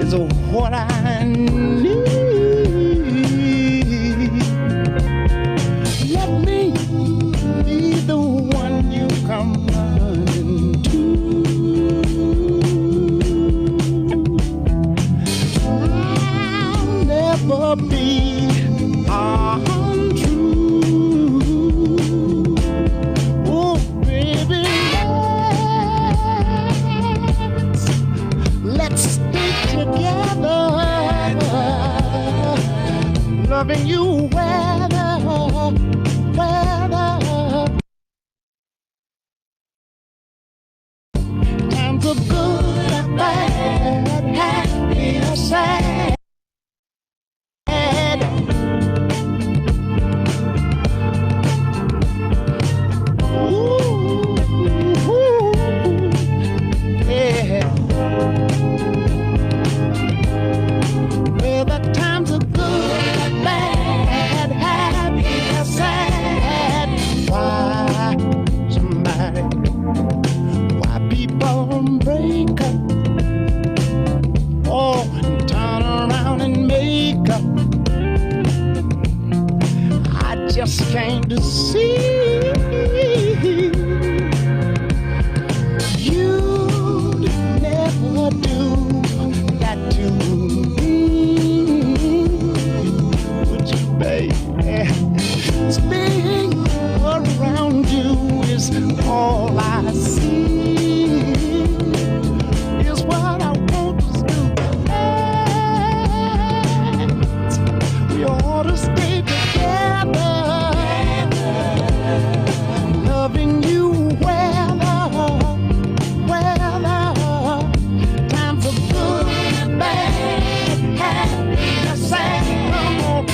is what I need. Let me be the one you come running to. I'll never be untrue. Oh, baby, let's stay together, loving you weather. Times are good and bad, happy or sad. Just came to see you'd never do that to me, would you, baby? Staying around you is all I see, is what I want to do. We ought to stay together, loving you weather. Times are good and bad, happy and sad. Come on,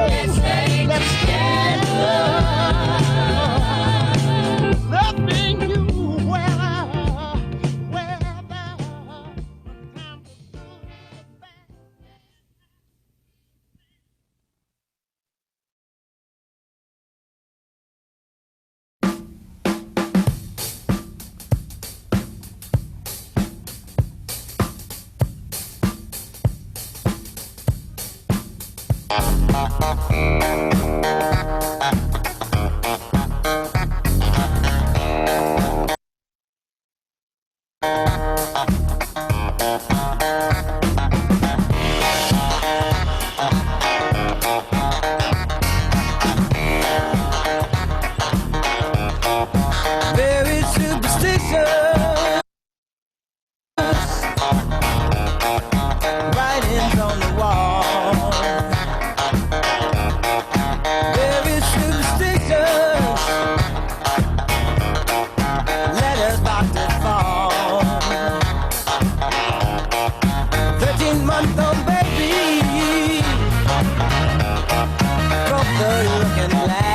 let's stay together, loving you weather. Times are good and bad. Very superstitious, writings on the wall. Very superstitious, letters about to fall. 13-month-old baby broke the looking glass.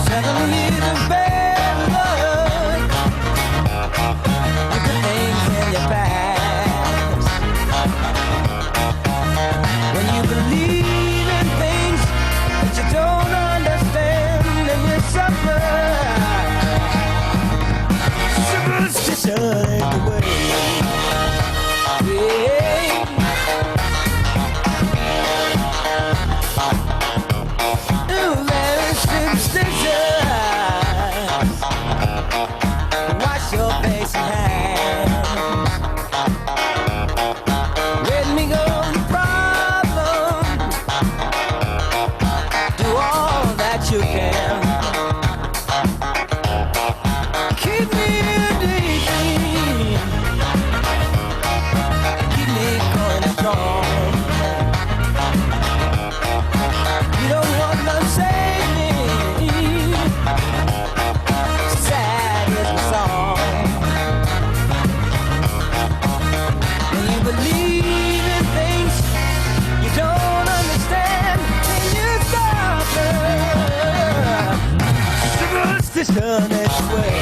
7 years of bad luck, you put things in your past. When you believe in things that you don't understand, and you suffer. Superstition ain't the way. Ooh, very superstitious. Wash your face and hands. Let me go on the problem. Do all that you can. Keep me deep. Keep me going strong. You don't want to save me. Sad is the song. When you believe in things you don't understand, then you suffer. Superstition is the way.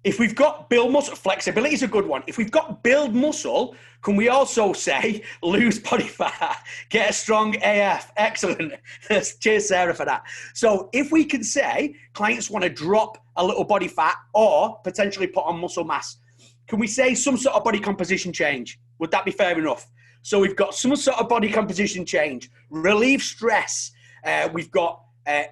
If we've got build muscle, flexibility is a good one. If we've got build muscle, can we also say lose body fat, get a strong AF? Excellent. Cheers, Sarah, for that. So if we can say clients want to drop a little body fat or potentially put on muscle mass, can we say some sort of body composition change? Would that be fair enough? So we've got some sort of body composition change, relieve stress. We've got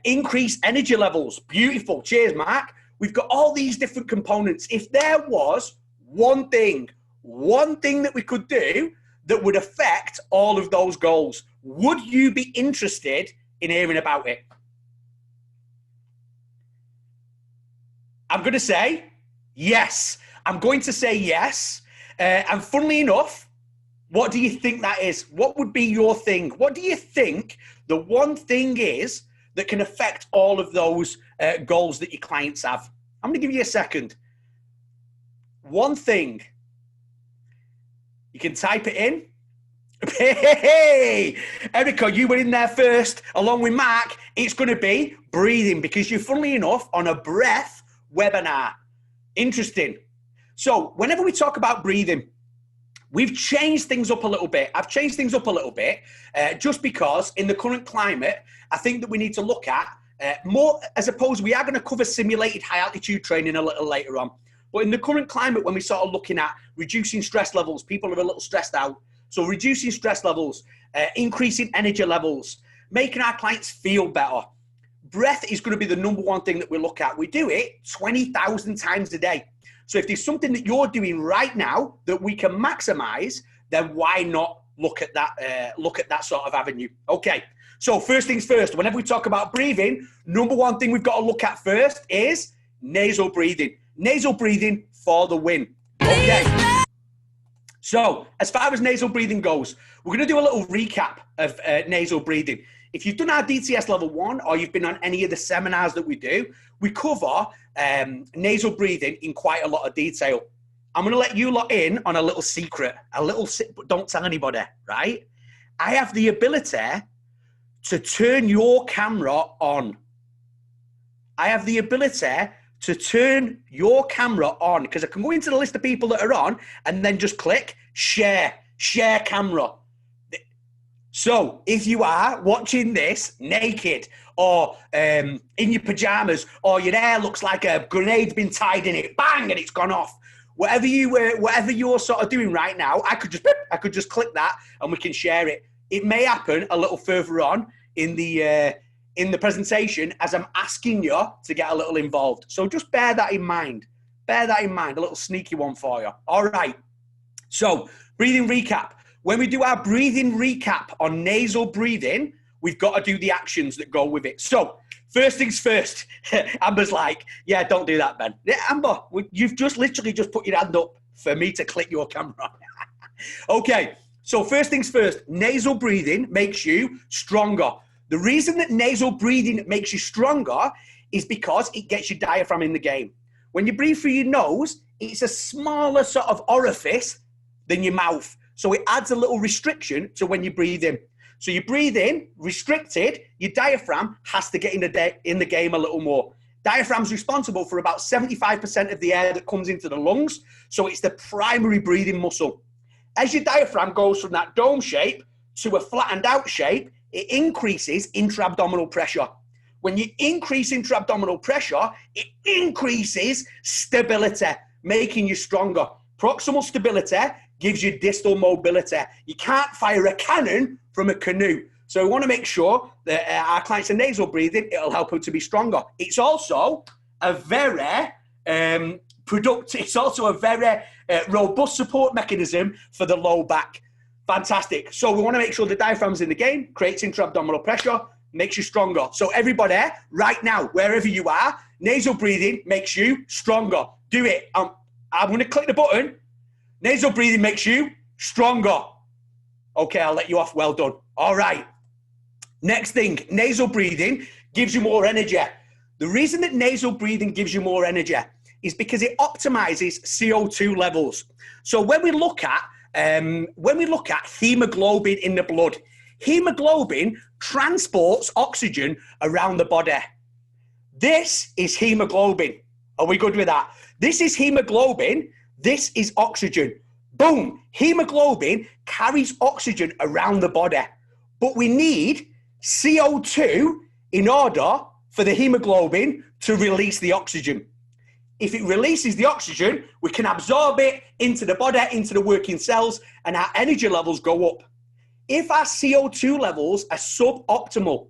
increased energy levels. Beautiful. Cheers, Mark. We've got all these different components. If there was one thing that we could do that would affect all of those goals, would you be interested in hearing about it? I'm going to say yes. I'm going to say yes. And funnily enough, what do you think that is? What would be your thing? What do you think the one thing is that can affect all of those goals that your clients have? I'm going to give you a second. One thing. You can type it in. Hey, Erica, you were in there first, along with Mark. It's going to be breathing because you're, funnily enough, on a breath webinar. Interesting. So whenever we talk about breathing, we've changed things up a little bit. I've changed things up a little bit just because in the current climate, I think that we need to look at more, as opposed, we are going to cover simulated high altitude training a little later on. But in the current climate, when we're sort of looking at reducing stress levels, people are a little stressed out. So reducing stress levels, increasing energy levels, making our clients feel better. Breath is going to be the number one thing that we look at. We do it 20,000 times a day. So if there's something that you're doing right now that we can maximize, then why not look at that sort of avenue? Okay. So first things first, whenever we talk about breathing, number one thing we've got to look at first is nasal breathing. Nasal breathing for the win. Okay. So as far as nasal breathing goes, we're going to do a little recap of nasal breathing. If you've done our DTS level 1 or you've been on any of the seminars that we do, we cover nasal breathing in quite a lot of detail. I'm going to let you lot in on a little secret, but don't tell anybody, right? I have the ability to turn your camera on. I have the ability to turn your camera on because I can go into the list of people that are on and then just click share camera. So if you are watching this naked or in your pajamas or your hair looks like a grenade's been tied in it, bang, and it's gone off. Whatever you're sort of doing right now, I could just click that and we can share it. It may happen a little further on in the presentation as I'm asking you to get a little involved. So just bear that in mind. Bear that in mind, a little sneaky one for you. All right. So breathing recap. When we do our breathing recap on nasal breathing, we've got to do the actions that go with it. So first things first, Amber's like, yeah, don't do that, Ben. Yeah, Amber, you've just literally just put your hand up for me to click your camera. Okay, so first things first, nasal breathing makes you stronger. The reason that nasal breathing makes you stronger is because it gets your diaphragm in the game. When you breathe through your nose, it's a smaller sort of orifice than your mouth. So it adds a little restriction to when you breathe in. So you breathe in, restricted, your diaphragm has to get in the game a little more. Diaphragm's responsible for about 75% of the air that comes into the lungs, so it's the primary breathing muscle. As your diaphragm goes from that dome shape to a flattened out shape, it increases intra-abdominal pressure. When you increase intra-abdominal pressure, it increases stability, making you stronger. Proximal stability gives you distal mobility. You can't fire a cannon from a canoe. So we want to make sure that our clients are nasal breathing. It'll help them to be stronger. It's also a very robust support mechanism for the low back. Fantastic. So we want to make sure the diaphragm's in the game, creates intra-abdominal pressure, makes you stronger. So everybody, right now, wherever you are, nasal breathing makes you stronger. Do it. I'm going to click the button. Nasal breathing makes you stronger. Okay, I'll let you off. Well done. All right. Next thing, nasal breathing gives you more energy. The reason that nasal breathing gives you more energy is because it optimizes CO2 levels. So when we look at hemoglobin in the blood, hemoglobin transports oxygen around the body. This is hemoglobin. Are we good with that? This is hemoglobin. This is oxygen. Boom. Hemoglobin carries oxygen around the body. But we need CO2 in order for the hemoglobin to release the oxygen. If it releases the oxygen, we can absorb it into the body, into the working cells, and our energy levels go up. If our CO2 levels are suboptimal,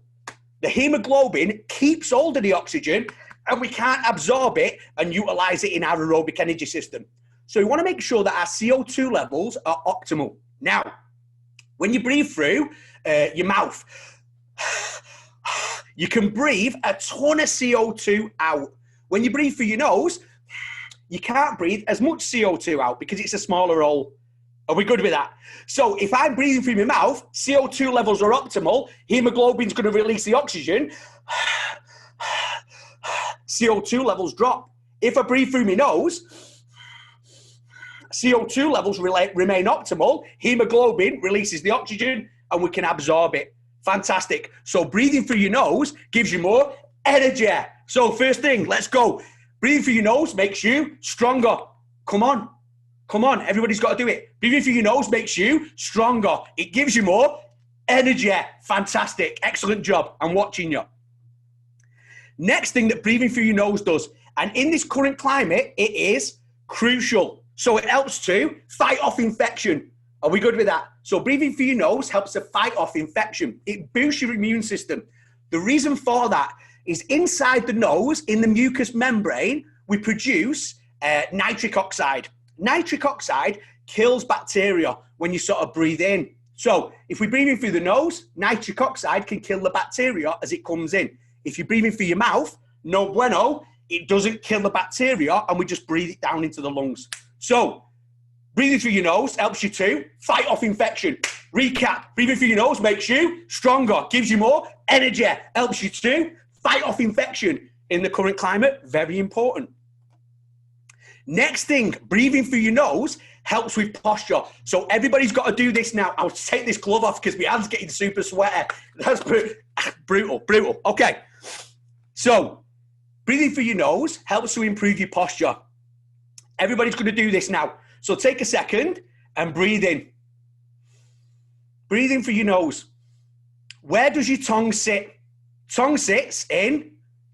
the hemoglobin keeps hold of the oxygen and we can't absorb it and utilize it in our aerobic energy system. So we want to make sure that our CO2 levels are optimal. Now, when you breathe through your mouth, you can breathe a ton of CO2 out. When you breathe through your nose, you can't breathe as much CO2 out because it's a smaller hole. Are we good with that? So if I'm breathing through my mouth, CO2 levels are optimal, hemoglobin's going to release the oxygen, CO2 levels drop. If I breathe through my nose, CO2 levels remain optimal, hemoglobin releases the oxygen, and we can absorb it. Fantastic. So breathing through your nose gives you more energy. So first thing, let's go. Breathing through your nose makes you stronger. Come on. Come on. Everybody's got to do it. Breathing through your nose makes you stronger. It gives you more energy. Fantastic. Excellent job. I'm watching you. Next thing that breathing through your nose does, and in this current climate, it is crucial. So it helps to fight off infection. Are we good with that? So breathing through your nose helps to fight off infection. It boosts your immune system. The reason for that is inside the nose, in the mucous membrane, we produce nitric oxide. Nitric oxide kills bacteria when you sort of breathe in. So if we're breathing through the nose, nitric oxide can kill the bacteria as it comes in. If you're breathing through your mouth, no bueno, it doesn't kill the bacteria and we just breathe it down into the lungs. So breathing through your nose helps you to fight off infection. Recap, breathing through your nose makes you stronger, gives you more energy, helps you to fight off infection. In the current climate, very important. Next thing, breathing through your nose helps with posture. So everybody's got to do this now. I'll take this glove off because my hand's getting super sweaty. That's brutal. Okay. So breathing through your nose helps to improve your posture. Everybody's going to do this now. So take a second and breathe in. Breathe in through your nose. Where does your tongue sit? Tongue sits in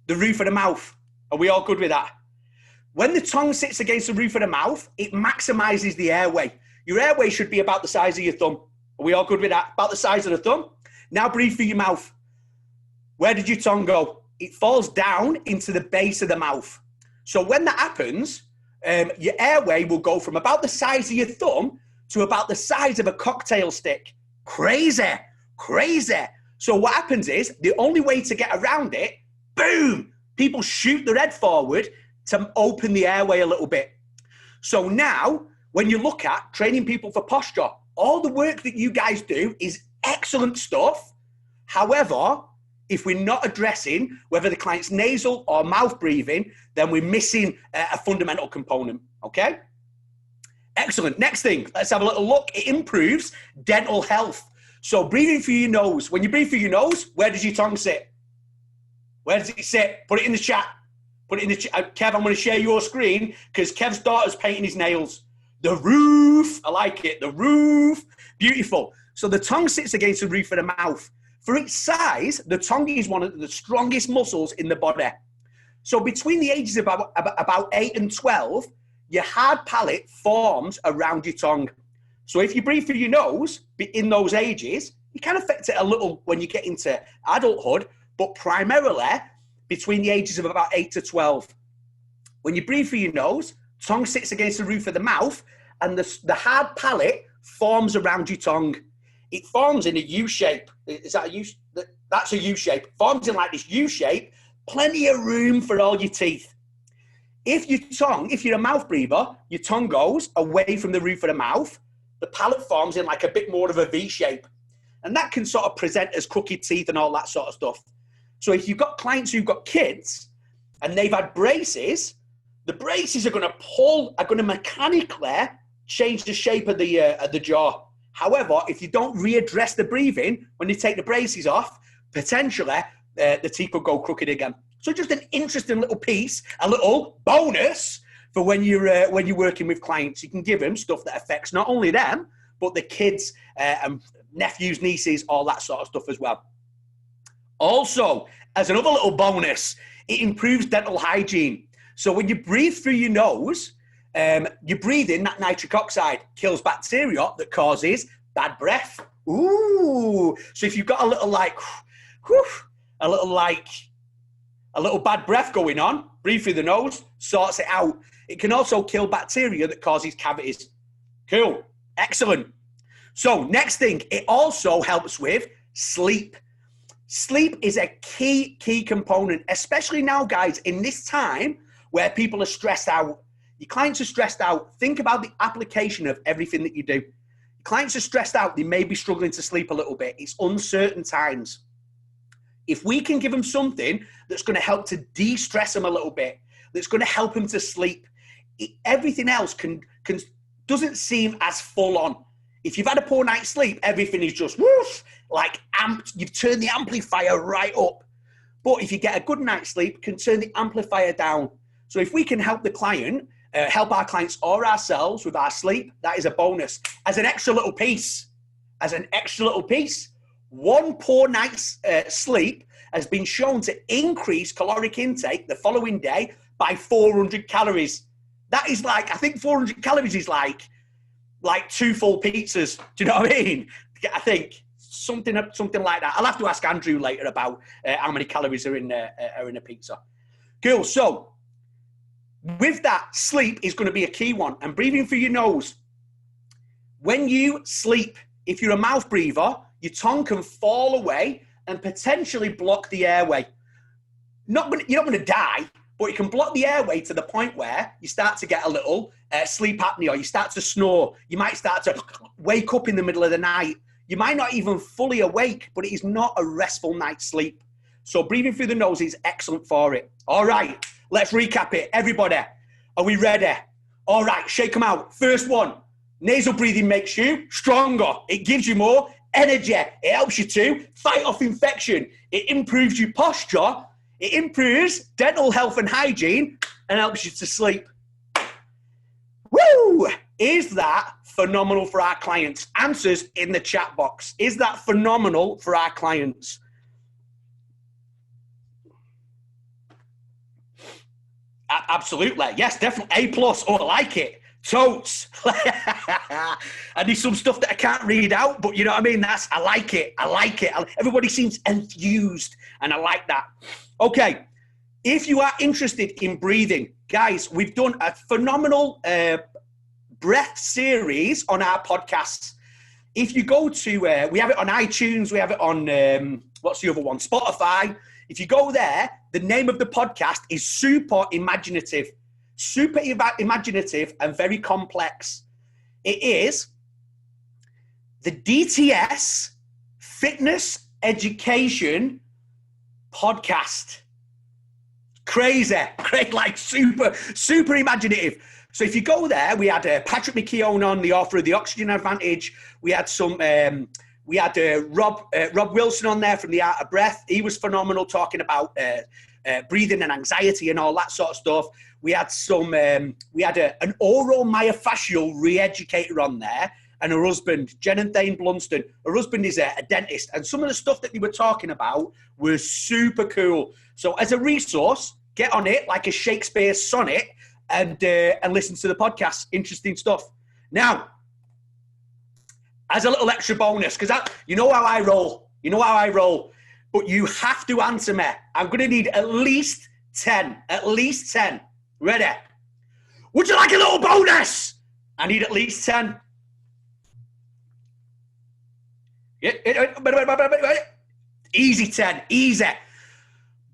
the roof of the mouth. Are we all good with that? When the tongue sits against the roof of the mouth, it maximizes the airway. Your airway should be about the size of your thumb. Are we all good with that? About the size of the thumb. Now breathe through your mouth. Where did your tongue go? It falls down into the base of the mouth. So when that happens, your airway will go from about the size of your thumb to about the size of a cocktail stick. Crazy. So what happens is, the only way to get around it, boom, people shoot their head forward to open the airway a little bit. So now, when you look at training people for posture, all the work that you guys do is excellent stuff. However, if we're not addressing whether the client's nasal or mouth breathing, then we're missing a fundamental component, okay? Excellent. Next thing, let's have a little look. It improves dental health. So breathing through your nose. When you breathe through your nose, where does your tongue sit? Where does it sit? Put it in the chat. Put it in the chat. Kev, I'm going to share your screen because Kev's daughter's painting his nails. The roof. I like it. The roof. Beautiful. So the tongue sits against the roof of the mouth. For its size, the tongue is one of the strongest muscles in the body. So between the ages of about 8 and 12, your hard palate forms around your tongue. So if you breathe through your nose in those ages, you can affect it a little when you get into adulthood, but primarily between the ages of about 8 to 12. When you breathe through your nose, tongue sits against the roof of the mouth, and the hard palate forms around your tongue. It forms in a U shape. Is that a U? That's a U shape. It forms in like this U shape, plenty of room for all your teeth. If you're a mouth breather, your tongue goes away from the roof of the mouth, the palate forms in like a bit more of a V shape. And that can sort of present as crooked teeth and all that sort of stuff. So if you've got clients who've got kids and they've had braces, the braces are going to mechanically change the shape of the jaw. However, if you don't readdress the breathing when you take the braces off, potentially the teeth could go crooked again. So just an interesting little piece, a little bonus for when you're working with clients. You can give them stuff that affects not only them, but the kids and nephews, nieces, all that sort of stuff as well. Also, as another little bonus, it improves dental hygiene. So when you breathe through your nose, you breathe in that nitric oxide, kills bacteria that causes bad breath. Ooh. So if you've got a little a little bad breath going on, breathe through the nose, sorts it out. It can also kill bacteria that causes cavities. Cool. Excellent. So next thing, it also helps with sleep. Sleep is a key component, especially now, guys, in this time where people are stressed out. Your clients are stressed out. Think about the application of everything that you do. Your clients are stressed out. They may be struggling to sleep a little bit. It's uncertain times. If we can give them something that's going to help to de-stress them a little bit, that's going to help them to sleep, everything else doesn't seem as full on. If you've had a poor night's sleep, everything is just woof, like amped. You've turned the amplifier right up. But if you get a good night's sleep, can turn the amplifier down. So if we can help the client, help our clients or ourselves with our sleep, that is a bonus. As an extra little piece, one poor night's sleep has been shown to increase caloric intake the following day by 400 calories. That is like, I think 400 calories is like 2 full pizzas. Do you know what I mean? I think something like that. I'll have to ask Andrew later about how many calories are in a pizza. Cool. So with that, sleep is going to be a key one. And breathing through your nose. When you sleep, if you're a mouth breather, your tongue can fall away and potentially block the airway. You're not going to die, but it can block the airway to the point where you start to get a little sleep apnea, or you start to snore. You might start to wake up in the middle of the night. You might not even fully awake, but it is not a restful night's sleep. So breathing through the nose is excellent for it. All right, let's recap it. Everybody, are we ready? All right, shake them out. First one, nasal breathing makes you stronger. It gives you more energy. It helps you to fight off infection. It improves your posture. It improves dental health and hygiene and helps you to sleep. Woo! Is that phenomenal for our clients? Answers in the chat box. Is that phenomenal for our clients? Absolutely. Yes, definitely. A+. Oh, I like it. Totes. And there's some stuff that I can't read out, but you know what I mean? I like it. Everybody seems enthused, and I like that. Okay. If you are interested in breathing, guys, we've done a phenomenal breath series on our podcasts. If you go to, we have it on iTunes, we have it on, what's the other one? Spotify. If you go there, the name of the podcast is Super Imaginative and very complex. It is the DTS Fitness Education Podcast. Crazy, like super imaginative. So if you go there, we had Patrick McKeown on, the author of The Oxygen Advantage. We had Rob Wilson on there from The Art of Breath. He was phenomenal, talking about breathing and anxiety and all that sort of stuff. We had an oromyofascial re-educator on there, and her husband, Jen and Thane Blunston. Her husband is a dentist, and some of the stuff that they were talking about was super cool. So as a resource, get on it like a Shakespeare sonnet and listen to the podcast. Interesting stuff. Now, as a little extra bonus, because you know how I roll, but you have to answer me. I'm going to need at least 10. Ready? Would you like a little bonus? I need at least 10. Easy 10, easy.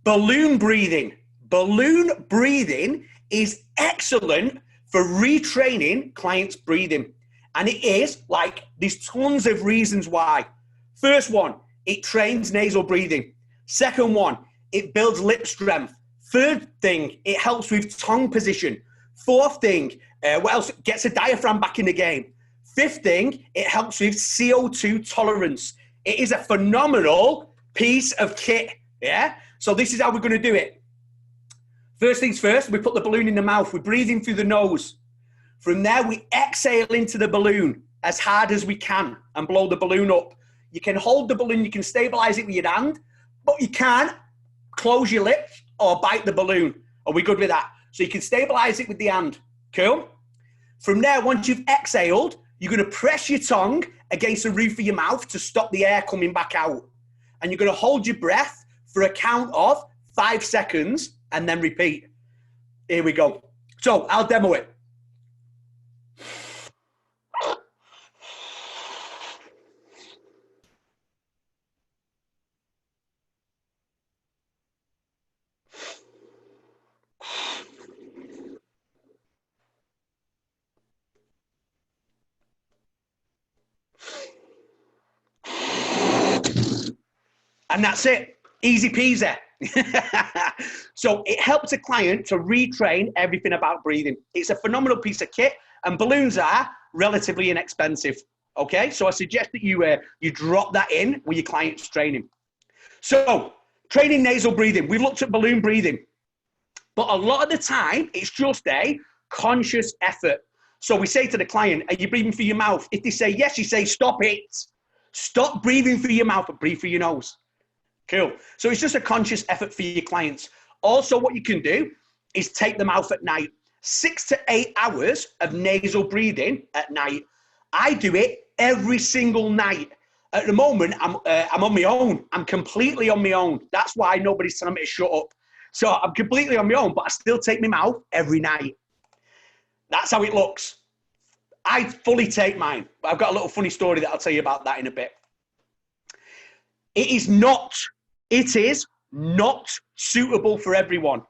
Balloon breathing. Balloon breathing is excellent for retraining clients' breathing. And it is like, there's tons of reasons why. First one, it trains nasal breathing. Second one, it builds lip strength. Third thing, it helps with tongue position. Fourth thing, what else? It gets a diaphragm back in the game. Fifth thing, it helps with CO2 tolerance. It is a phenomenal piece of kit, yeah? So this is how we're going to do it. First things first, we put the balloon in the mouth. We breathe in through the nose. From there, we exhale into the balloon as hard as we can and blow the balloon up. You can hold the balloon, you can stabilize it with your hand, but you can't close your lips or bite the balloon. Are we good with that? So you can stabilize it with the hand. Cool? From there, once you've exhaled, you're going to press your tongue against the roof of your mouth to stop the air coming back out. And you're going to hold your breath for a count of 5 seconds and then repeat. Here we go. So I'll demo it. And that's it. Easy peasy. So it helps a client to retrain everything about breathing. It's a phenomenal piece of kit, and balloons are relatively inexpensive. Okay, so I suggest that you drop that in with your client's training. So training nasal breathing. We've looked at balloon breathing, but a lot of the time it's just a conscious effort. So we say to the client, are you breathing through your mouth? If they say yes, you say, stop it. Stop breathing through your mouth and breathe through your nose. Cool. So it's just a conscious effort for your clients. Also, what you can do is take them out at night. 6 to 8 hours of nasal breathing at night. I do it every single night. At the moment, I'm on my own. I'm completely on my own. That's why nobody's telling me to shut up. So I'm completely on my own, but I still take my mouth every night. That's how it looks. I fully take mine. I've got a little funny story that I'll tell you about that in a bit. It is not suitable for everyone.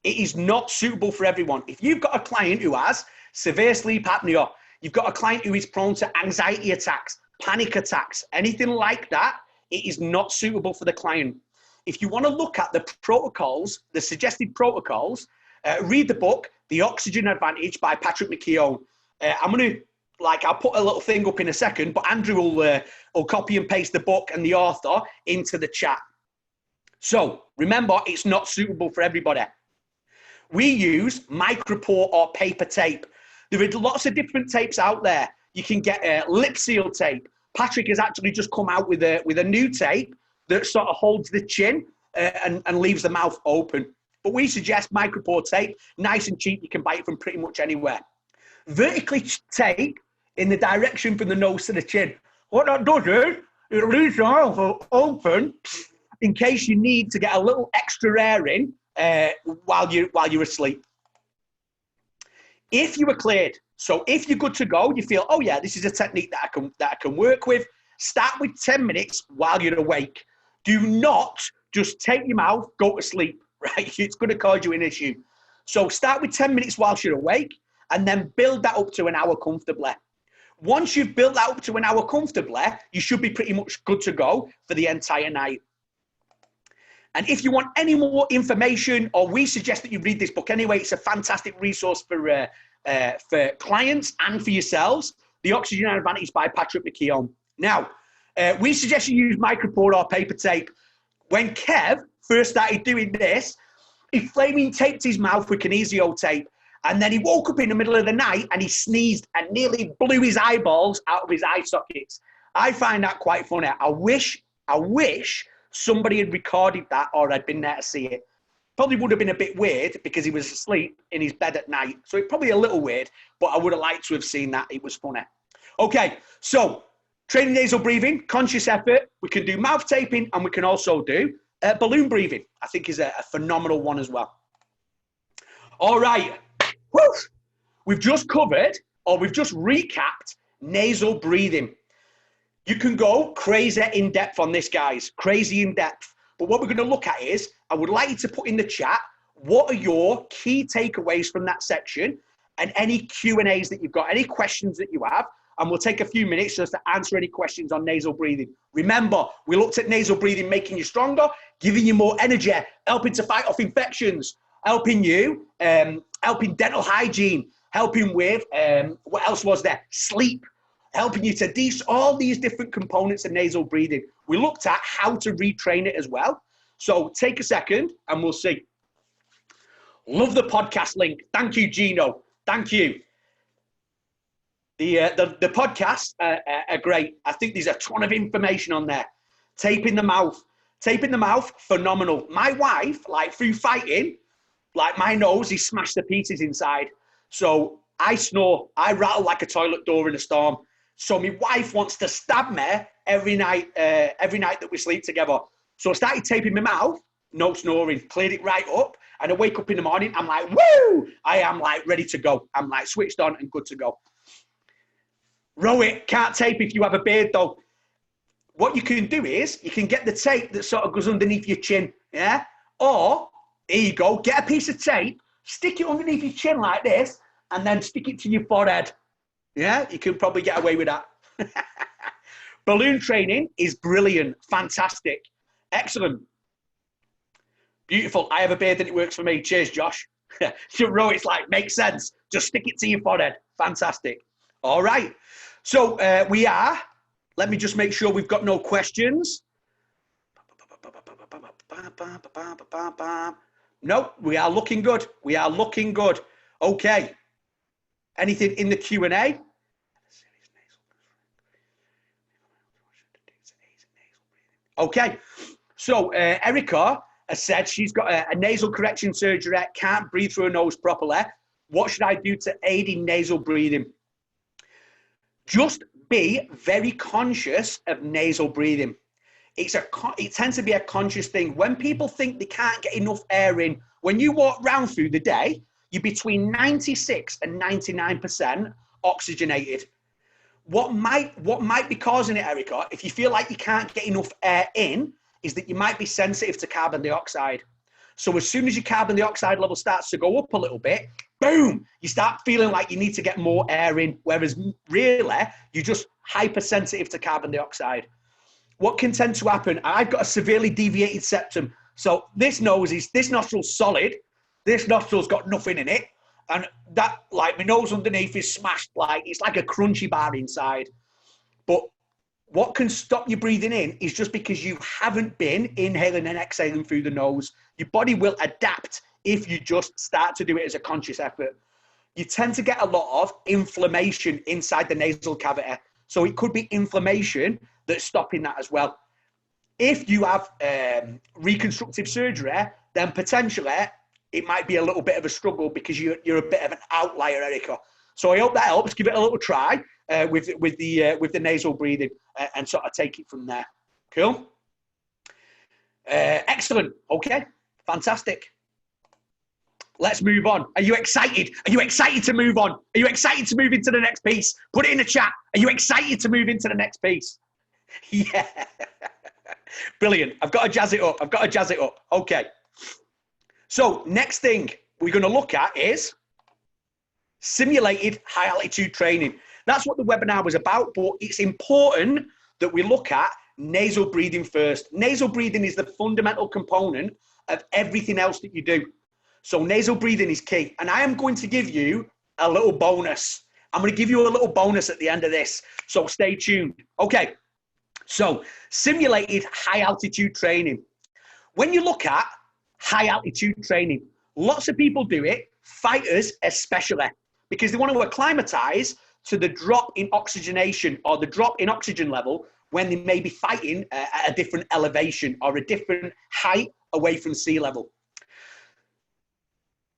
It is not suitable for everyone. If you've got a client who has severe sleep apnea, you've got a client who is prone to anxiety attacks, panic attacks, anything like that, it is not suitable for the client. If you want to look at the protocols, the suggested protocols, read the book, The Oxygen Advantage by Patrick McKeown. I'll put a little thing up in a second, but Andrew will copy and paste the book and the author into the chat. So remember, it's not suitable for everybody. We use Micropore or paper tape. There are lots of different tapes out there. You can get lip seal tape. Patrick has actually just come out with a new tape that sort of holds the chin and leaves the mouth open. But we suggest Micropore tape, nice and cheap. You can buy it from pretty much anywhere. Vertically tape in the direction from the nose to the chin. What that does is it leaves the mouth open in case you need to get a little extra air in while you're asleep. If you were cleared, so if you're good to go, you feel, oh yeah, this is a technique that I can work with. Start with 10 minutes while you're awake. Do not just take your mouth, go to sleep, right? It's going to cause you an issue. So start with 10 minutes whilst you're awake, and then build that up to an hour comfortably. Once you've built that up to an hour comfortably, you should be pretty much good to go for the entire night. And if you want any more information, or we suggest that you read this book anyway, it's a fantastic resource for clients and for yourselves, The Oxygen Advantage by Patrick McKeown. Now, we suggest you use Micropore or paper tape. When Kev first started doing this, he flaming taped his mouth with Kinesio tape. And then he woke up in the middle of the night and he sneezed and nearly blew his eyeballs out of his eye sockets. I find that quite funny. I wish somebody had recorded that or I'd been there to see it. Probably would have been a bit weird because he was asleep in his bed at night. So it's probably a little weird, but I would have liked to have seen that. It was funny. Okay, so training nasal breathing, conscious effort. We can do mouth taping and we can also do balloon breathing. I think is a phenomenal one as well. All right. Woo! We've just covered, or we've just recapped nasal breathing. You can go crazy in depth on this, guys, crazy in depth. But what we're going to look at is, I would like you to put in the chat, what are your key takeaways from that section and any Q&As that you've got, any questions that you have, and we'll take a few minutes just to answer any questions on nasal breathing. Remember, we looked at nasal breathing making you stronger, giving you more energy, helping to fight off infections, helping you, helping dental hygiene, helping with, what else was there? Sleep, helping you to all these different components of nasal breathing. We looked at how to retrain it as well. So take a second and we'll see. Love the podcast link. Thank you, Gino. Thank you. The podcasts are great. I think there's a ton of information on there. Tape in the mouth, phenomenal. My wife, like through fighting, like my nose is smashed to pieces inside. So I snore, I rattle like a toilet door in a storm. So my wife wants to stab me every night that we sleep together. So I started taping my mouth, no snoring, cleared it right up. And I wake up in the morning, I'm like, woo! I am like ready to go. I'm like switched on and good to go. Rohit, can't tape if you have a beard though. What you can do is you can get the tape that sort of goes underneath your chin, yeah? Or, here you go, get a piece of tape, stick it underneath your chin like this, and then stick it to your forehead. Yeah, you can probably get away with that. Balloon training is brilliant, fantastic, excellent. Beautiful. I have a beard and it works for me. Cheers, Josh. Rohit's like, makes sense. Just stick it to your forehead. Fantastic. All right. So let me just make sure we've got no questions. No, we are looking good. We are looking good. Okay. Anything in the Q&A? Okay. So Erica has said she's got a nasal correction surgery, can't breathe through her nose properly. What should I do to aid in nasal breathing? Just be very conscious of nasal breathing. It tends to be a conscious thing. When people think they can't get enough air in, when you walk round through the day, you're between 96 and 99% oxygenated. What might be causing it, Erica, if you feel like you can't get enough air in, is that you might be sensitive to carbon dioxide. So as soon as your carbon dioxide level starts to go up a little bit, boom, you start feeling like you need to get more air in, whereas really, you're just hypersensitive to carbon dioxide. What can tend to happen, I've got a severely deviated septum. So this nostril's solid, this nostril's got nothing in it, and that, like, my nose underneath is smashed, like, it's like a crunchy bar inside. But what can stop you breathing in is just because you haven't been inhaling and exhaling through the nose. Your body will adapt if you just start to do it as a conscious effort. You tend to get a lot of inflammation inside the nasal cavity. So it could be inflammation that's stopping that as well. If you have reconstructive surgery, then potentially it might be a little bit of a struggle because you're a bit of an outlier, Erica. So I hope that helps. Give it a little try with the nasal breathing and sort of take it from there. Cool. Excellent. Okay. Fantastic. Let's move on. Are you excited? Are you excited to move on? Are you excited to move into the next piece? Put it in the chat. Are you excited to move into the next piece? Yeah. Brilliant. I've got to jazz it up. Okay. So next thing we're going to look at is simulated high altitude training. That's what the webinar was about, but it's important that we look at nasal breathing first. Nasal breathing is the fundamental component of everything else that you do. So nasal breathing is key. And I am going to give you a little bonus. I'm going to give you a little bonus at the end of this. So stay tuned. Okay. So simulated high altitude training. When you look at high altitude training, lots of people do it, fighters especially, because they want to acclimatize to the drop in oxygenation or the drop in oxygen level when they may be fighting at a different elevation or a different height away from sea level.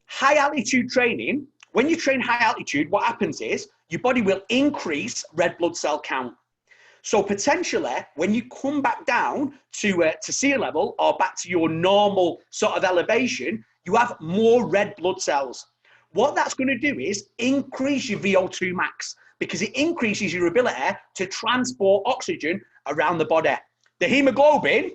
High altitude training, when you train high altitude, what happens is your body will increase red blood cell count. So potentially, when you come back down to sea level or back to your normal sort of elevation, you have more red blood cells. What that's going to do is increase your VO2 max because it increases your ability to transport oxygen around the body. The hemoglobin,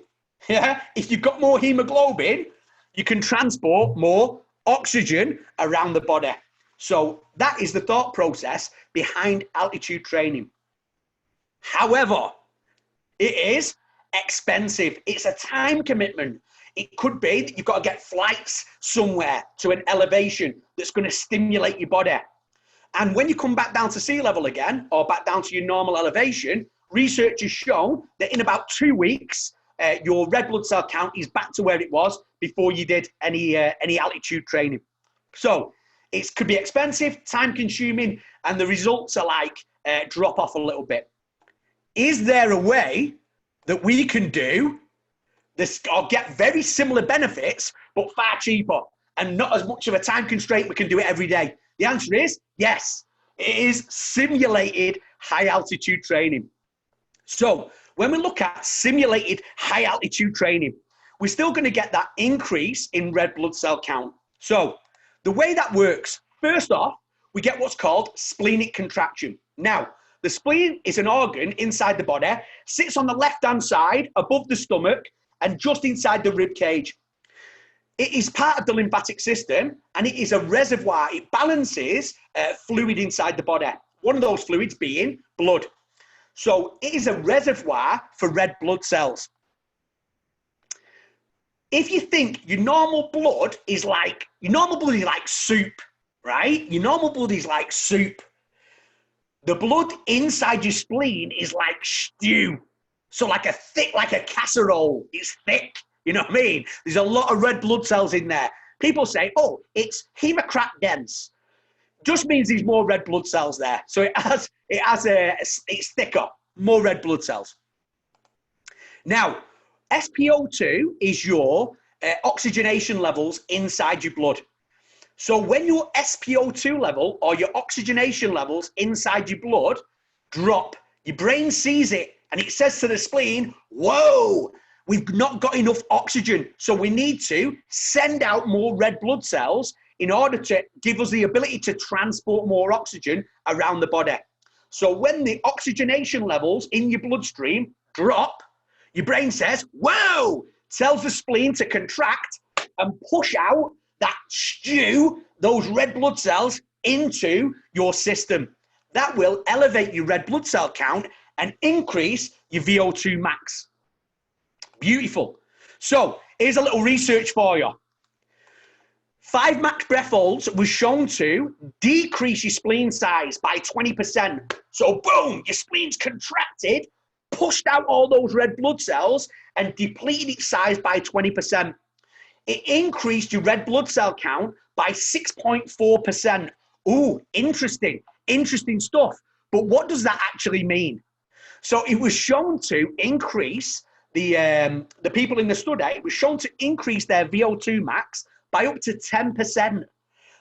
yeah, if you've got more hemoglobin, you can transport more oxygen around the body. So that is the thought process behind altitude training. However, it is expensive. It's a time commitment. It could be that you've got to get flights somewhere to an elevation that's going to stimulate your body. And when you come back down to sea level again, or back down to your normal elevation, research has shown that in about 2 weeks, your red blood cell count is back to where it was before you did any altitude training. So it could be expensive, time consuming, and the results are like drop off a little bit. Is there a way that we can do this or get very similar benefits, but far cheaper and not as much of a time constraint? We can do it every day. The answer is yes. It is simulated high altitude training. So when we look at simulated high altitude training, we're still going to get that increase in red blood cell count. So the way that works, first off, we get what's called splenic contraction. Now, the spleen is an organ inside the body, sits on the left-hand side above the stomach and just inside the rib cage. It is part of the lymphatic system and it is a reservoir. It balances fluid inside the body. One of those fluids being blood. So it is a reservoir for red blood cells. If you think your normal blood is like soup, right? Your normal blood is like soup. The blood inside your spleen is like stew. So like a casserole. It's thick. You know what I mean? There's a lot of red blood cells in there. People say, oh, it's hemocrat dense. Just means there's more red blood cells there. So it's thicker, more red blood cells. Now, SpO2 is your oxygenation levels inside your blood. So when your SpO2 level or your oxygenation levels inside your blood drop, your brain sees it and it says to the spleen, whoa, we've not got enough oxygen. So we need to send out more red blood cells in order to give us the ability to transport more oxygen around the body. So when the oxygenation levels in your bloodstream drop, your brain says, whoa, tells the spleen to contract and push out that stew, those red blood cells into your system. That will elevate your red blood cell count and increase your VO2 max. Beautiful. So here's a little research for you. 5 max breath holds was shown to decrease your spleen size by 20%. So boom, your spleen's contracted, pushed out all those red blood cells and depleted its size by 20%. It increased your red blood cell count by 6.4%. Ooh, interesting stuff. But what does that actually mean? So it was shown to increase the people in the study, it was shown to increase their VO2 max by up to 10%.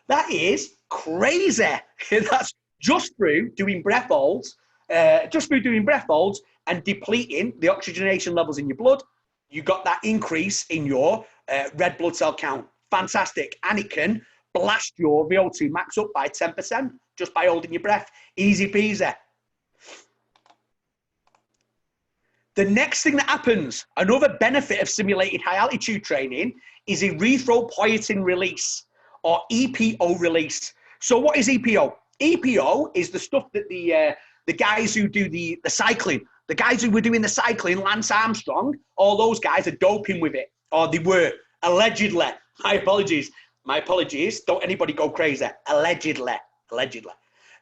That is crazy. That's just through doing breath holds, and depleting the oxygenation levels in your blood. You got that increase in your red blood cell count. Fantastic. And it can blast your VO2 max up by 10% just by holding your breath. Easy peasy. The next thing that happens, another benefit of simulated high altitude training, is erythropoietin release or EPO release. So what is EPO? EPO is the stuff that the guys who do the cycling, the guys who were doing the cycling, Lance Armstrong, all those guys are doping with it, or they were, allegedly. My apologies. Don't anybody go crazy. Allegedly.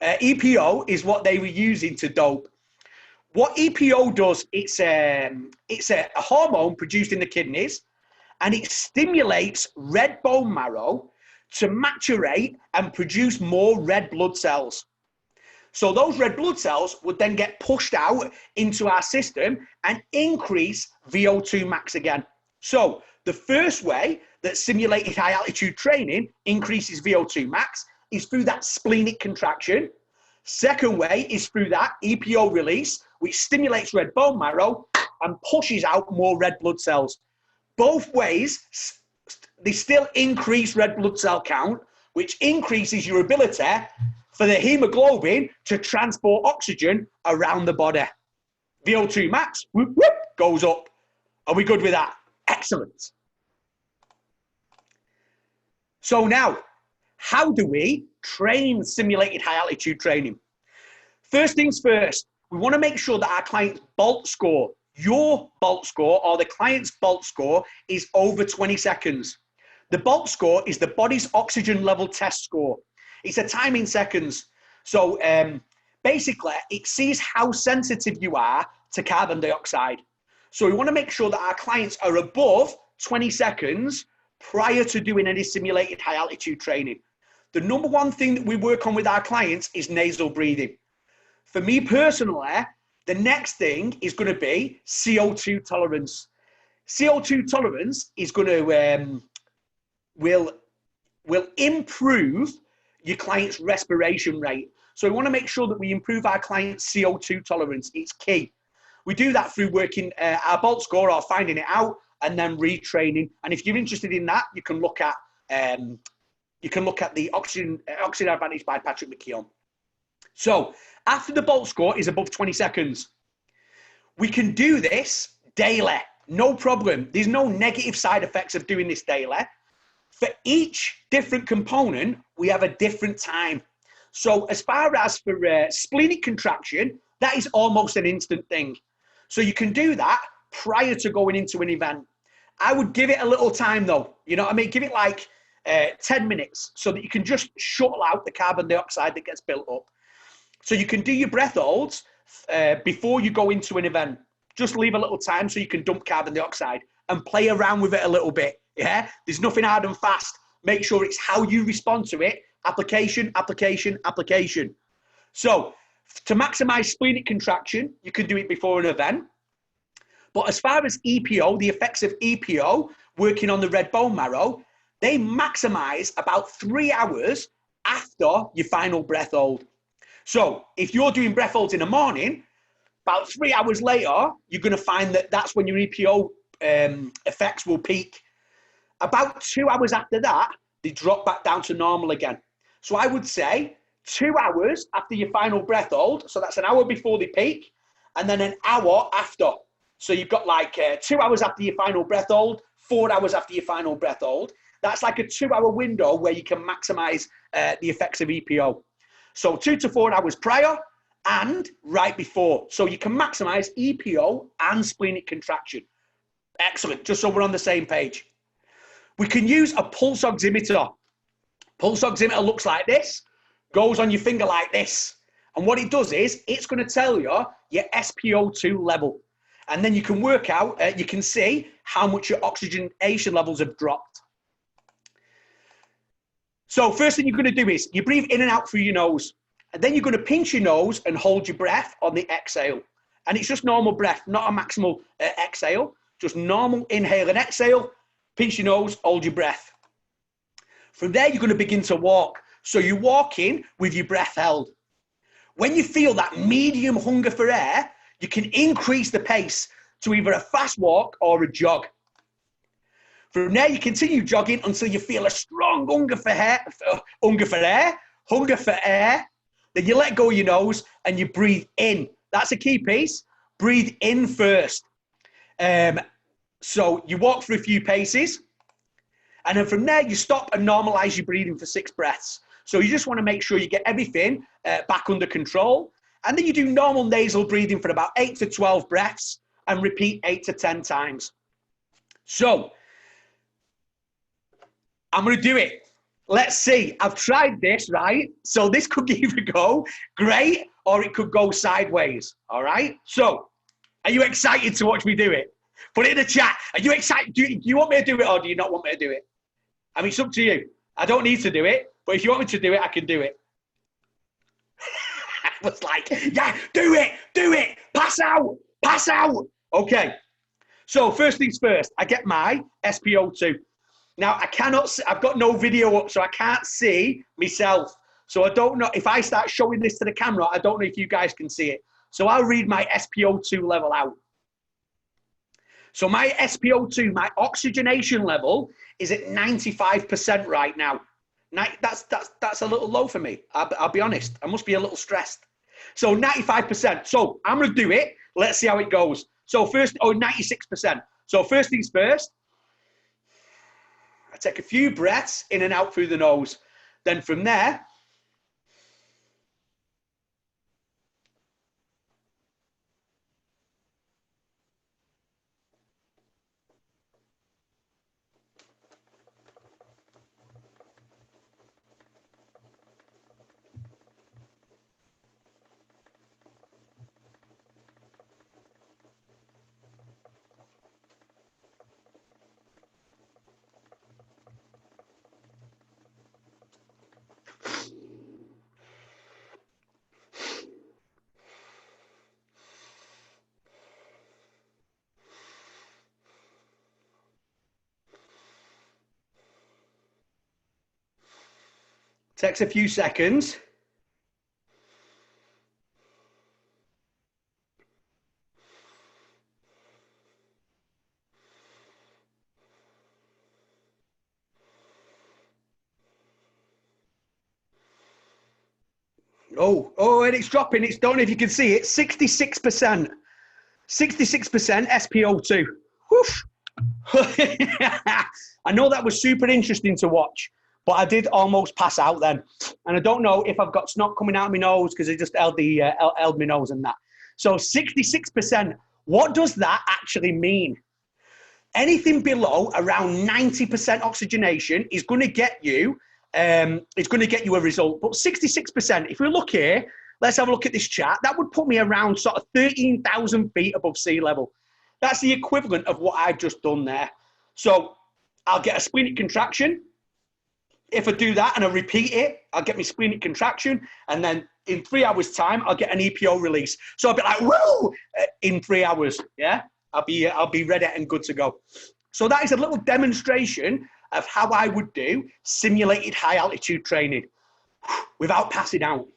EPO is what they were using to dope. What EPO does, it's a hormone produced in the kidneys, and it stimulates red bone marrow to maturate and produce more red blood cells. So those red blood cells would then get pushed out into our system and increase VO2 max again. So the first way that simulated high altitude training increases VO2 max is through that splenic contraction. Second way is through that EPO release, which stimulates red bone marrow and pushes out more red blood cells. Both ways, they still increase red blood cell count, which increases your ability for the hemoglobin to transport oxygen around the body. VO2 max, whoop, whoop, goes up. Are we good with that? Excellent. So now, how do we train simulated high altitude training? First things first, we want to make sure that our client's BOLT score, your BOLT score or the client's BOLT score, is over 20 seconds. The BOLT score is the body's oxygen level test score. It's a time in seconds. So basically, it sees how sensitive you are to carbon dioxide. So we want to make sure that our clients are above 20 seconds prior to doing any simulated high altitude training. the number one thing that we work on with our clients is nasal breathing. For me personally, the next thing is going to be CO2 tolerance. CO2 tolerance is going to will improve your client's respiration rate. So we want to make sure that we improve our client's CO2 tolerance. It's key. We do that through working our Bolt score or finding it out and then retraining. And if you're interested in that, you can look at the Oxygen Advantage by Patrick McKeown. So after the Bolt score is above 20 seconds, we can do this daily, no problem. There's no negative side effects of doing this daily. For each different component, we have a different time. So as far as for splenic contraction, that is almost an instant thing. So you can do that prior to going into an event. I would give it a little time though. You know what I mean? Give it like 10 minutes so that you can just shuttle out the carbon dioxide that gets built up. So you can do your breath holds before you go into an event. Just leave a little time so you can dump carbon dioxide and play around with it a little bit. Yeah, there's nothing hard and fast. Make sure it's how you respond to it. Application, application, application. So to maximize splenic contraction, you can do it before an event. But as far as EPO, the effects of EPO working on the red bone marrow, they maximize about 3 hours after your final breath hold. So if you're doing breath holds in the morning, about 3 hours later, you're going to find that that's when your EPO effects will peak. About 2 hours after that, they drop back down to normal again. So I would say 2 hours after your final breath hold. So that's an hour before they peak and then an hour after. So you've got like 2 hours after your final breath hold, 4 hours after your final breath hold. That's like a 2 hour window where you can maximize the effects of EPO. So 2 to 4 hours prior and right before. So you can maximize EPO and splenic contraction. Excellent. Just so we're on the same page. We can use a pulse oximeter. Pulse oximeter looks like this, goes on your finger like this. And what it does is it's going to tell you your SpO2 level. And then you can work out, you can see how much your oxygenation levels have dropped. So first thing you're going to do is you breathe in and out through your nose. And then you're going to pinch your nose and hold your breath on the exhale. And it's just normal breath, not a maximal exhale. Just normal inhale and exhale. Pinch your nose, hold your breath. From there, you're going to begin to walk. So you're walking with your breath held. When you feel that medium hunger for air, you can increase the pace to either a fast walk or a jog. From there, you continue jogging until you feel a strong hunger for air. Then you let go of your nose and you breathe in. That's a key piece. Breathe in first. So you walk for a few paces. And then from there, you stop and normalize your breathing for 6 breaths. So you just want to make sure you get everything back under control. And then you do normal nasal breathing for about 8 to 12 breaths and repeat 8 to 10 times. So I'm going to do it. Let's see. I've tried this, right? So this could either go great or it could go sideways. All right. So are you excited to watch me do it? Put it in the chat. Are you excited? Do you want me to do it or do you not want me to do it? I mean, it's up to you. I don't need to do it, but if you want me to do it, I can do it. I was like, yeah, do it, pass out. Okay. So first things first, I get my SpO2. Now I've got no video up, so I can't see myself. So I don't know if I start showing this to the camera, I don't know if you guys can see it. So I'll read my SpO2 level out. So my SpO2, my oxygenation level is at 95% right now. That's a little low for me. I'll be honest. I must be a little stressed. So 95%. So I'm going to do it. Let's see how it goes. So first, 96%. So first things first, I take a few breaths in and out through the nose. Then from there, Takes a few seconds. Oh, and it's dropping. It's, don't know if you can see it, 66%. 66% SpO2. Whoosh. I know that was super interesting to watch, but I did almost pass out then. And I don't know if I've got snot coming out of my nose because I just held my nose and that. So 66%, what does that actually mean? Anything below around 90% oxygenation is going to get you a result. But 66%, if we look here, let's have a look at this chart. That would put me around sort of 13,000 feet above sea level. That's the equivalent of what I've just done there. So I'll get a splenic contraction. If I do that and I repeat it, I'll get my splenic contraction. And then in 3 hours' time, I'll get an EPO release. So I'll be like, whoa, in 3 hours. Yeah, I'll be ready and good to go. So that is a little demonstration of how I would do simulated high altitude training without passing out.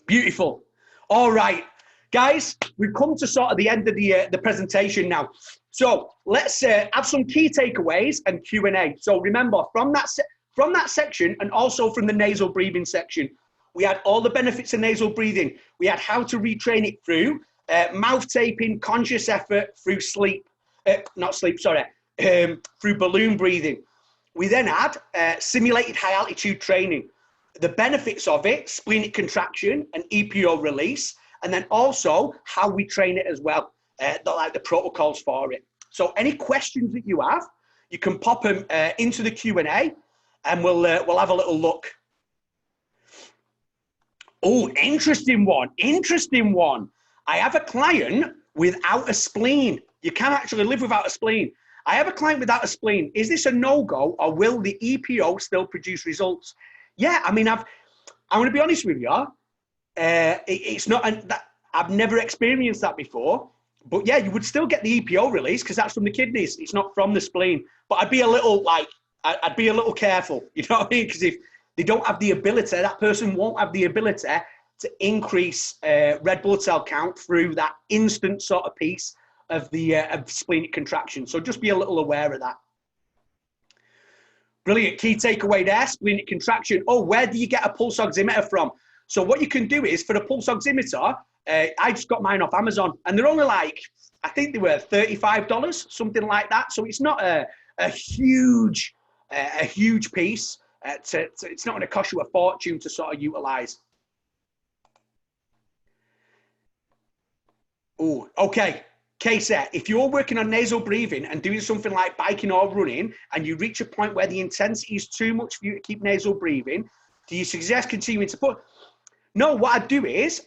Beautiful. All right, guys, we've come to sort of the end of the presentation now. So let's have some key takeaways and Q&A. So remember, from that section and also from the nasal breathing section, we had all the benefits of nasal breathing. We had how to retrain it through mouth taping, conscious effort, through through balloon breathing. We then had simulated high altitude training, the benefits of it, splenic contraction and EPO release, and then also how we train it as well, the protocols for it. So any questions that you have, you can pop them into the Q&A and we'll have a little look. Oh, interesting one. I have a client without a spleen. You can actually live without a spleen. I have a client without a spleen. Is this a no-go or will the EPO still produce results? Yeah, I mean, I'm going to be honest with you. It's not, I've never experienced that before. But yeah, you would still get the EPO release because that's from the kidneys. It's not from the spleen. But I'd be a little careful. You know what I mean? Because if they don't have the ability, that person won't have the ability to increase red blood cell count through that instant sort of piece of the splenic contraction. So just be a little aware of that. Brilliant. Key takeaway there, splenic contraction. Oh, where do you get a pulse oximeter from? So what you can do is, for the pulse oximeter, I just got mine off Amazon, and they're only like, I think they were $35, something like that. So it's not a huge piece. It's not going to cost you a fortune to sort of utilize. Oh, okay. Casey, if you're working on nasal breathing and doing something like biking or running, and you reach a point where the intensity is too much for you to keep nasal breathing, do you suggest continuing to put? No, what I'd do is,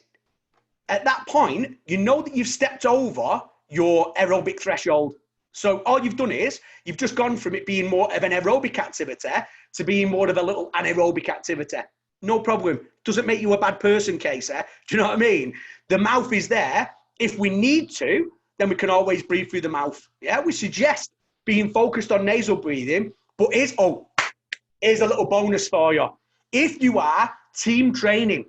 at that point, you know that you've stepped over your aerobic threshold. So all you've done is, you've just gone from it being more of an aerobic activity to being more of a little anaerobic activity. No problem. Doesn't make you a bad person, Casey. Do you know what I mean? The mouth is there. If we need to, then we can always breathe through the mouth. Yeah, we suggest being focused on nasal breathing, but here's a little bonus for you. If you are team training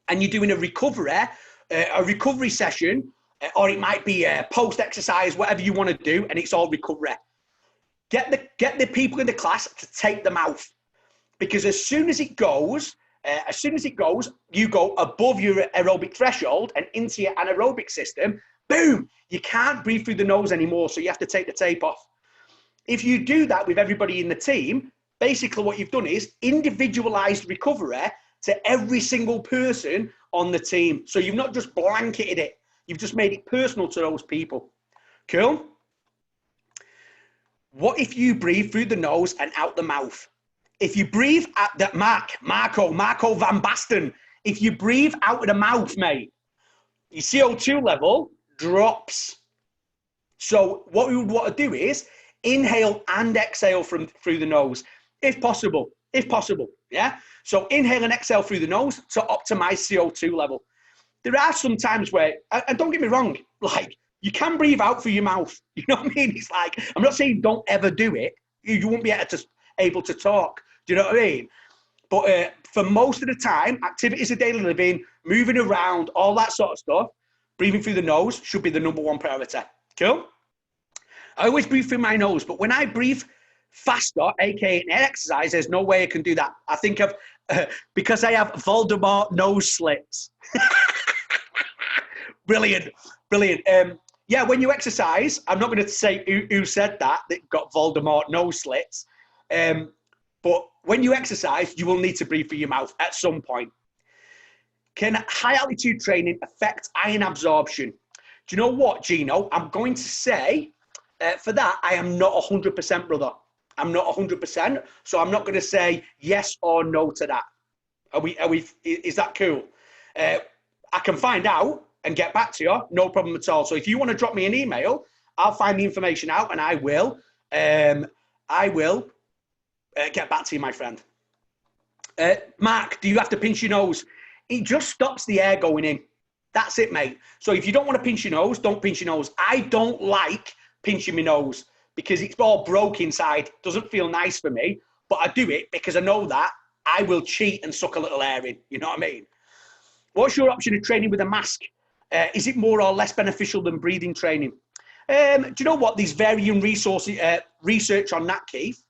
and you're doing a recovery session, or it might be a post-exercise, whatever you want to do, and it's all recovery, get the people in the class to take the mouth, because as soon as it goes, you go above your aerobic threshold and into your anaerobic system. Boom, you can't breathe through the nose anymore, so you have to take the tape off. If you do that with everybody in the team, basically what you've done is individualized recovery to every single person on the team. So you've not just blanketed it, you've just made it personal to those people. Cool? What if you breathe through the nose and out the mouth? If you breathe at that Marco van Basten, if you breathe out of the mouth, mate, your CO2 level drops. So what we would want to do is inhale and exhale through the nose, if possible, yeah? So inhale and exhale through the nose to optimize CO2 level. There are some times where, and don't get me wrong, like, you can breathe out through your mouth. You know what I mean? It's like, I'm not saying don't ever do it. You won't be able to talk. Do you know what I mean? But for most of the time, activities of daily living, moving around, all that sort of stuff, breathing through the nose should be the number one priority. Cool? I always breathe through my nose, but when I breathe faster, aka an exercise, there's no way I can do that. I think of because I have Voldemort nose slits. Brilliant. Yeah, when you exercise, I'm not going to say who said that got Voldemort nose slits. But when you exercise, you will need to breathe through your mouth at some point. Can high altitude training affect iron absorption? Do you know what, Gino? I'm going to say for that, I am not 100%, brother. I'm not 100%, so I'm not going to say yes or no to that. Are we? Is that cool? I can find out and get back to you, no problem at all. So if you want to drop me an email, I'll find the information out and I will get back to you, my friend. Mark, do you have to pinch your nose? It just stops the air going in. That's it, mate. So if you don't want to pinch your nose, don't pinch your nose. I don't like pinching my nose because it's all broke inside. Doesn't feel nice for me, but I do it because I know that I will cheat and suck a little air in. You know what I mean? What's your option of training with a mask? Is it more or less beneficial than breathing training? Do you know what? There's varying research on that, Keith.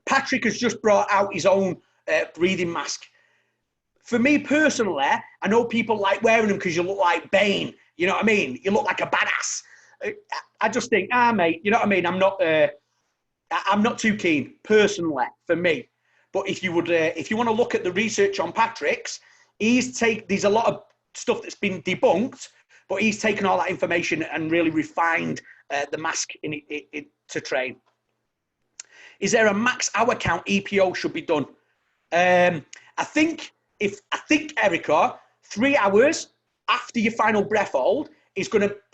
Patrick has just brought out his own breathing mask. For me personally, I know people like wearing them because you look like Bane. You know what I mean? You look like a badass. I just think, mate, you know what I mean? I'm not too keen personally for me. But if you want to look at the research on Patrick's, there's a lot of stuff that's been debunked, but he's taken all that information and really refined the mask to train. Is there a max hour count EPO should be done? I think Erica, 3 hours after your final breath hold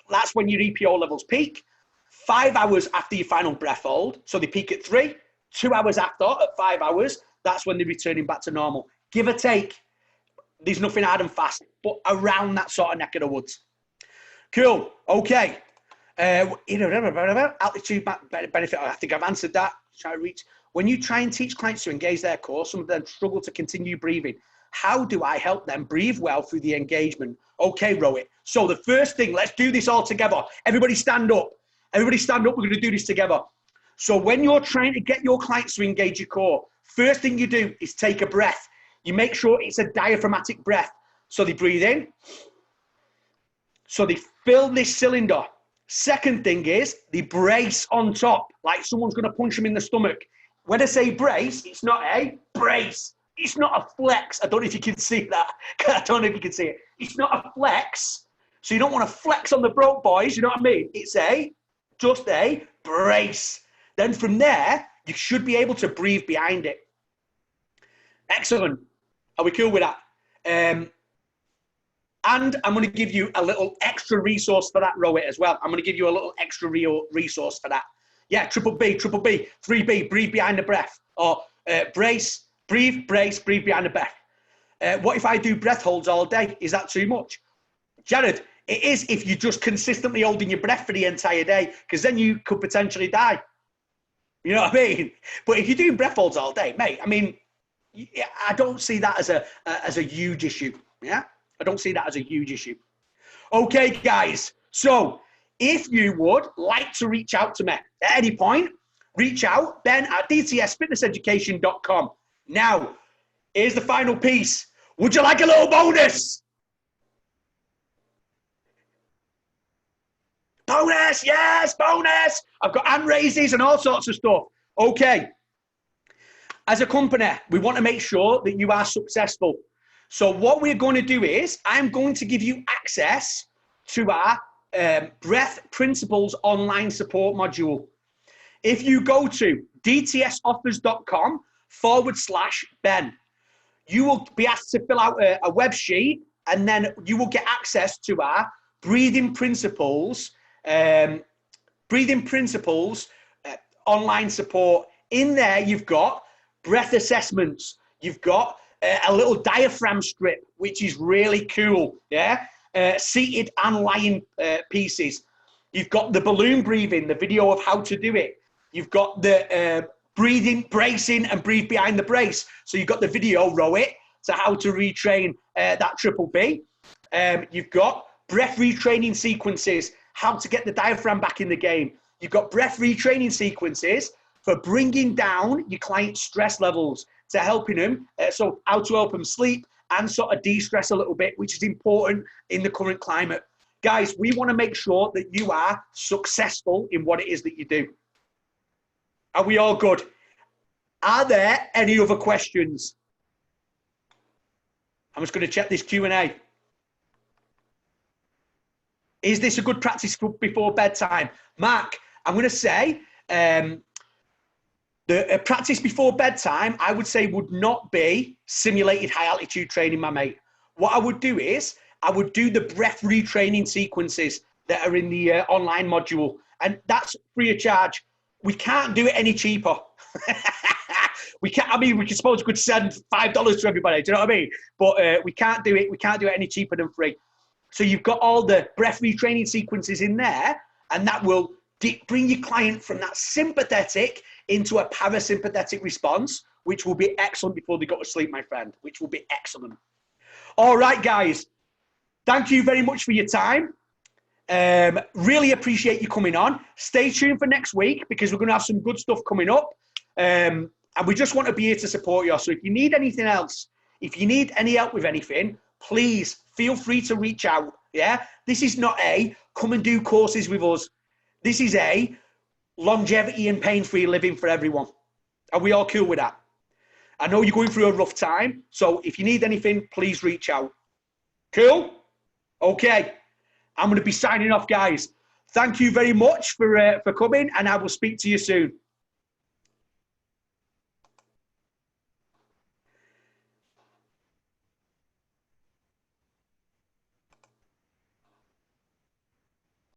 that's when your EPO levels peak. 5 hours after your final breath hold, so they peak at 3. 2 hours after, at 5 hours, that's when they're returning back to normal. Give or take. There's nothing hard and fast, but around that sort of neck of the woods. Cool. Okay. Altitude benefit. I think I've answered that. When you try and teach clients to engage their core, some of them struggle to continue breathing. How do I help them breathe well through the engagement? Okay, Rohit. So the first thing, let's do this all together. Everybody stand up. Everybody stand up. We're going to do this together. So when you're trying to get your clients to engage your core, first thing you do is take a breath. You make sure it's a diaphragmatic breath. So they breathe in. So they fill this cylinder. Second thing is they brace on top, like someone's going to punch them in the stomach. When I say brace, it's not a brace. It's not a flex. I don't know if you can see that. I don't know if you can see it. It's not a flex. So you don't want to flex on the broke boys. You know what I mean? It's just a brace. Then from there, you should be able to breathe behind it. Excellent. Are we cool with that? And I'm going to give you a little extra resource for that, Rohit, as well. I'm going to give you a little extra resource for that. Yeah, triple B, 3B, breathe behind the breath. Or brace, breathe behind the breath. What if I do breath holds all day? Is that too much? Jared, it is if you're just consistently holding your breath for the entire day, because then you could potentially die. You know what I mean? But if you're doing breath holds all day, mate, I mean, I don't see that as a huge issue. Yeah, I don't see that as a huge issue. Okay, guys. So if you would like to reach out to me at any point, reach out, ben@dtsfitnesseducation.com. Now, here's the final piece. Would you like a little bonus? Bonus, yes, bonus. I've got hand raises and all sorts of stuff. Okay. As a company, we want to make sure that you are successful. So what we're going to do is I'm going to give you access to our Breath Principles online support module. If you go to dtsoffers.com/Ben, you will be asked to fill out a web sheet, and then you will get access to our Breathing Principles online support. In there, you've got breath assessments. You've got a little diaphragm strip, which is really cool. Yeah, seated and lying pieces. You've got the balloon breathing, the video of how to do it. You've got the breathing, bracing, and breathe behind the brace. So you've got the video, Row It, to how to retrain that triple B. You've got breath retraining sequences, how to get the diaphragm back in the game. You've got breath retraining sequences for bringing down your client's stress levels, to helping them, so how to help them sleep and sort of de-stress a little bit, which is important in the current climate. Guys, we want to make sure that you are successful in what it is that you do. Are we all good? Are there any other questions? I'm just going to check this Q&A. Is this a good practice before bedtime? Mark, I'm going to say the practice before bedtime, I would say, would not be simulated high altitude training, my mate. What I would do is I would do the breath retraining sequences that are in the online module, and that's free of charge. We can't do it any cheaper. We can't. I mean, we suppose we could send $5 to everybody. Do you know what I mean? But we can't do it. We can't do it any cheaper than free. So you've got all the breath retraining sequences in there, and that will bring your client from that sympathetic into a parasympathetic response, which will be excellent before they go to sleep, my friend, which will be excellent. All right, guys. Thank you very much for your time. Really appreciate you coming on. Stay tuned for next week because we're going to have some good stuff coming up. And we just want to be here to support you. So if you need anything else, if you need any help with anything, please feel free to reach out. Yeah, this is not a come and do courses with us. This is a longevity and pain-free living for everyone. Are we all cool with that? I know you're going through a rough time, so if you need anything, please reach out. Cool? Okay. I'm going to be signing off, guys. Thank you very much for coming, and I will speak to you soon.